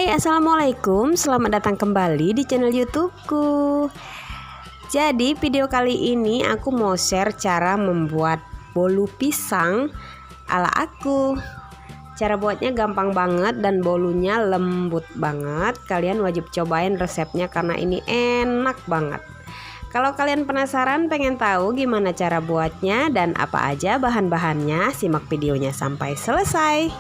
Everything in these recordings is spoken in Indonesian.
Hai, assalamualaikum, selamat datang kembali di channel YouTubeku. Jadi video kali ini aku mau share cara membuat bolu pisang ala aku. Cara buatnya gampang banget dan bolunya lembut banget. Kalian wajib cobain resepnya karena ini enak banget. Kalau kalian penasaran pengen tahu gimana cara buatnya dan apa aja bahan-bahannya, simak videonya sampai selesai.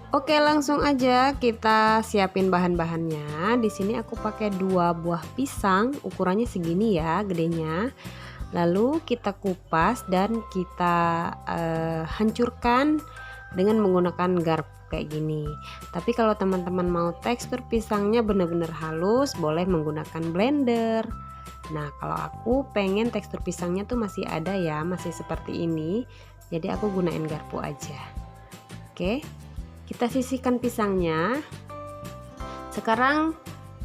Oke, langsung aja kita siapin bahan-bahannya. Di sini aku pakai 2 buah pisang, ukurannya segini ya, gedenya. Lalu kita kupas dan kita hancurkan dengan menggunakan garpu kayak gini. Tapi kalau teman-teman mau tekstur pisangnya benar-benar halus, boleh menggunakan blender. Nah, kalau aku pengen tekstur pisangnya tuh masih ada ya, masih seperti ini. Jadi aku gunain garpu aja. Oke. Kita sisihkan pisangnya. Sekarang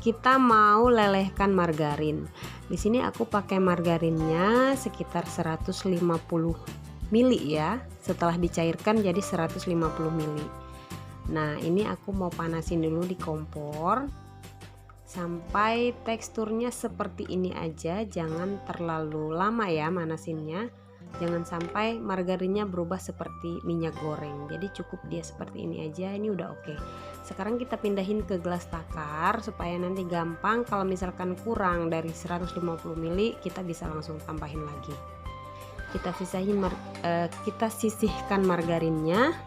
kita mau lelehkan margarin. Di sini aku pakai margarinnya sekitar 150 ml ya. Setelah dicairkan jadi 150 ml. Nah, ini aku mau panasin dulu di kompor sampai teksturnya seperti ini aja. Jangan terlalu lama ya manasinnya. Jangan sampai margarinnya berubah seperti minyak goreng. Jadi cukup dia seperti ini aja. Ini udah oke. Sekarang kita pindahin ke gelas takar supaya nanti gampang. Kalau misalkan kurang dari 150 ml, kita bisa langsung tambahin lagi. Kita sisihkan margarinnya.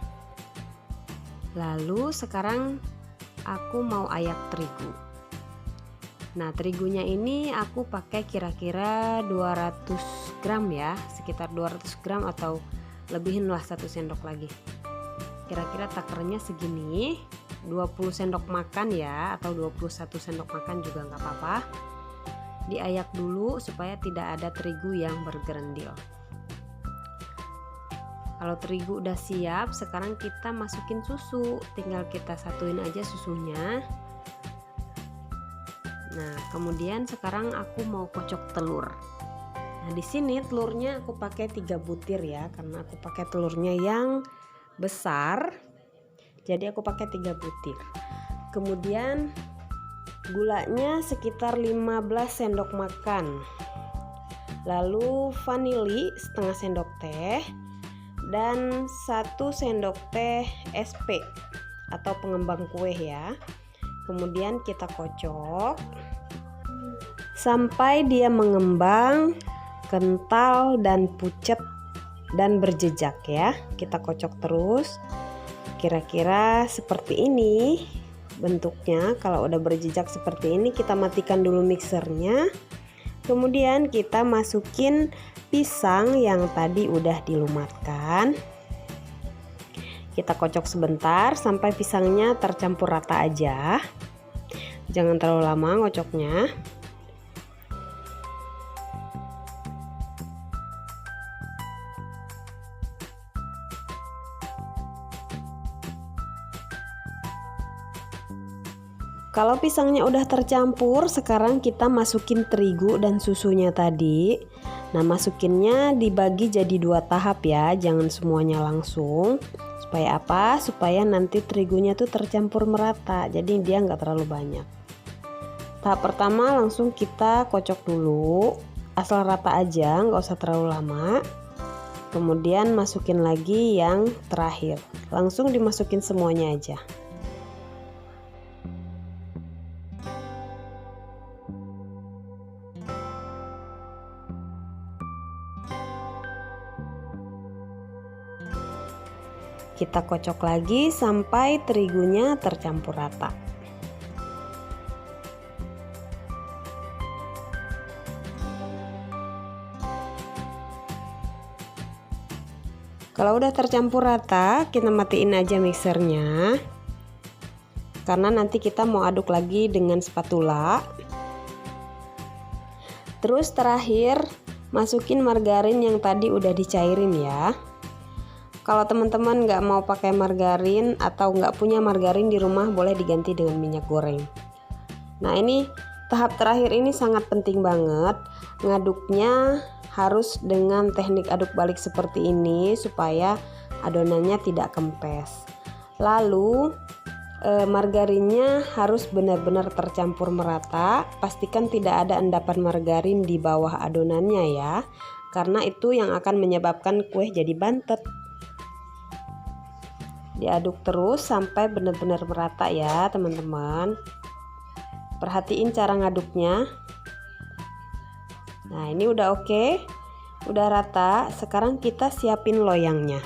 Lalu sekarang aku mau ayak terigu. Nah, terigunya ini aku pakai kira-kira 200 gram ya, sekitar 200 gram atau lebihin lah 1 sendok lagi. Kira-kira takernya segini, 20 sendok makan ya, atau 21 sendok makan juga nggak apa-apa. Diayak dulu supaya tidak ada terigu yang bergerendil. Kalau terigu udah siap, sekarang kita masukin susu. Tinggal kita satuin aja susunya. Nah, kemudian sekarang aku mau kocok telur. Nah, di sini telurnya aku pakai 3 butir ya, karena aku pakai telurnya yang besar. Jadi aku pakai 3 butir. Kemudian gulanya sekitar 15 sendok makan. Lalu vanili setengah sendok teh dan 1 sendok teh SP atau pengembang kue ya. Kemudian kita kocok sampai dia mengembang, kental dan pucat dan berjejak ya. Kita kocok terus. Kira-kira seperti ini bentuknya. Kalau udah berjejak seperti ini, kita matikan dulu mixernya. Kemudian kita masukin pisang yang tadi udah dilumatkan. Kita kocok sebentar sampai pisangnya tercampur rata aja. Jangan terlalu lama ngocoknya. Kalau pisangnya udah tercampur, sekarang kita masukin terigu dan susunya tadi. Nah, masukinnya dibagi jadi 2 tahap ya, jangan semuanya langsung. Supaya apa? Supaya nanti terigunya tuh tercampur merata, jadi dia nggak terlalu banyak. Tahap pertama langsung kita kocok dulu, asal rata aja, nggak usah terlalu lama. Kemudian masukin lagi yang terakhir, langsung dimasukin semuanya aja. Kita kocok lagi sampai terigunya tercampur rata. Kalau udah tercampur rata, kita matiin aja mixernya. Karena nanti kita mau aduk lagi dengan spatula. Terus terakhir, masukin margarin yang tadi udah dicairin ya. Kalau teman-teman nggak mau pakai margarin atau nggak punya margarin di rumah, boleh diganti dengan minyak goreng. Nah, ini Tahap terakhir ini sangat penting banget. Ngaduknya harus dengan teknik aduk balik seperti ini supaya adonannya tidak kempes. Lalu margarinnya harus benar-benar tercampur merata. Pastikan tidak ada endapan margarin di bawah adonannya ya, karena itu yang akan menyebabkan kue jadi bantet. Diaduk terus sampai benar-benar merata ya teman-teman. Perhatiin cara ngaduknya. Nah ini udah oke, udah rata. Sekarang kita siapin loyangnya.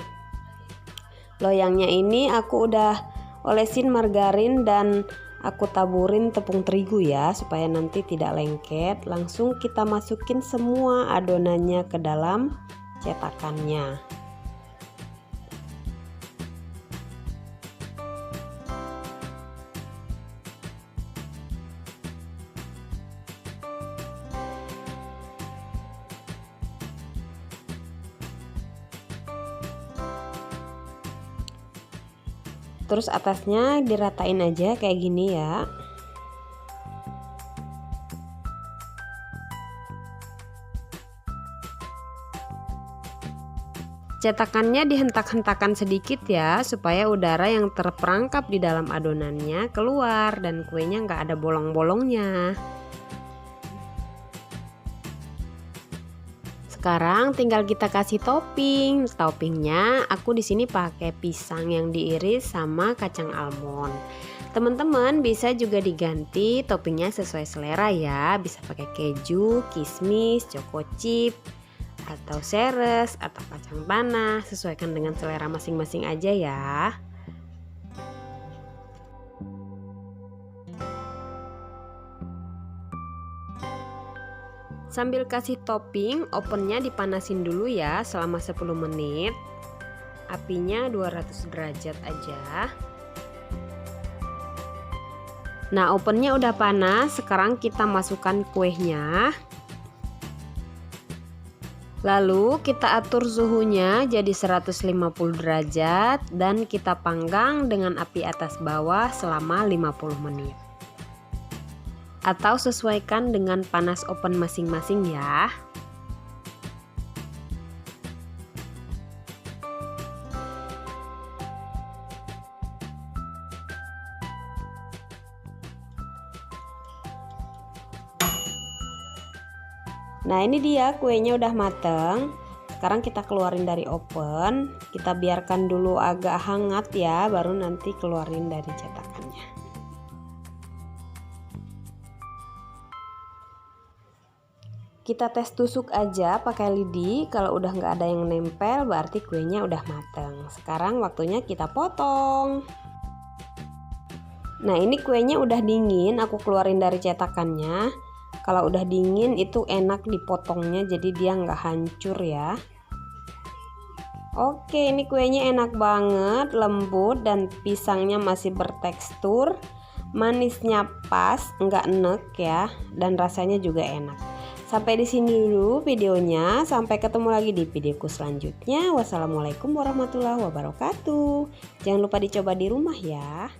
Loyangnya ini aku udah olesin margarin dan aku taburin tepung terigu ya, supaya nanti tidak lengket. Langsung kita masukin semua adonannya ke dalam cetakannya. Terus atasnya diratain aja kayak gini ya. Cetakannya dihentak-hentakan sedikit ya, supaya udara yang terperangkap di dalam adonannya keluar dan kuenya nggak ada bolong-bolongnya. Sekarang tinggal kita kasih topping. Toppingnya aku di sini pakai pisang yang diiris sama kacang almond. Teman-teman bisa juga diganti toppingnya sesuai selera ya. Bisa pakai keju, kismis, choco chip, atau seres, atau kacang tanah. Sesuaikan dengan selera masing-masing aja ya. Sambil kasih topping, ovennya dipanasin dulu ya selama 10 menit. Apinya 200 derajat aja. Nah, ovennya udah panas, sekarang kita masukkan kuenya. Lalu kita atur suhunya jadi 150 derajat dan kita panggang dengan api atas bawah selama 50 menit. Atau sesuaikan dengan panas oven masing-masing ya. Nah ini dia kuenya udah mateng. Sekarang kita keluarin dari oven. Kita biarkan dulu agak hangat ya, baru nanti keluarin dari cetakannya. Kita tes tusuk aja pakai lidi. Kalau udah nggak ada yang nempel berarti kuenya udah mateng. Sekarang waktunya kita potong. Nah ini kuenya udah dingin, aku keluarin dari cetakannya. Kalau udah dingin itu enak dipotongnya, jadi dia nggak hancur ya. Oke, ini kuenya enak banget, lembut dan pisangnya masih bertekstur. Manisnya pas, nggak enek ya, dan rasanya juga enak. Sampai di sini dulu videonya. Sampai ketemu lagi di videoku selanjutnya. Wassalamualaikum warahmatullahi wabarakatuh. Jangan lupa dicoba di rumah ya.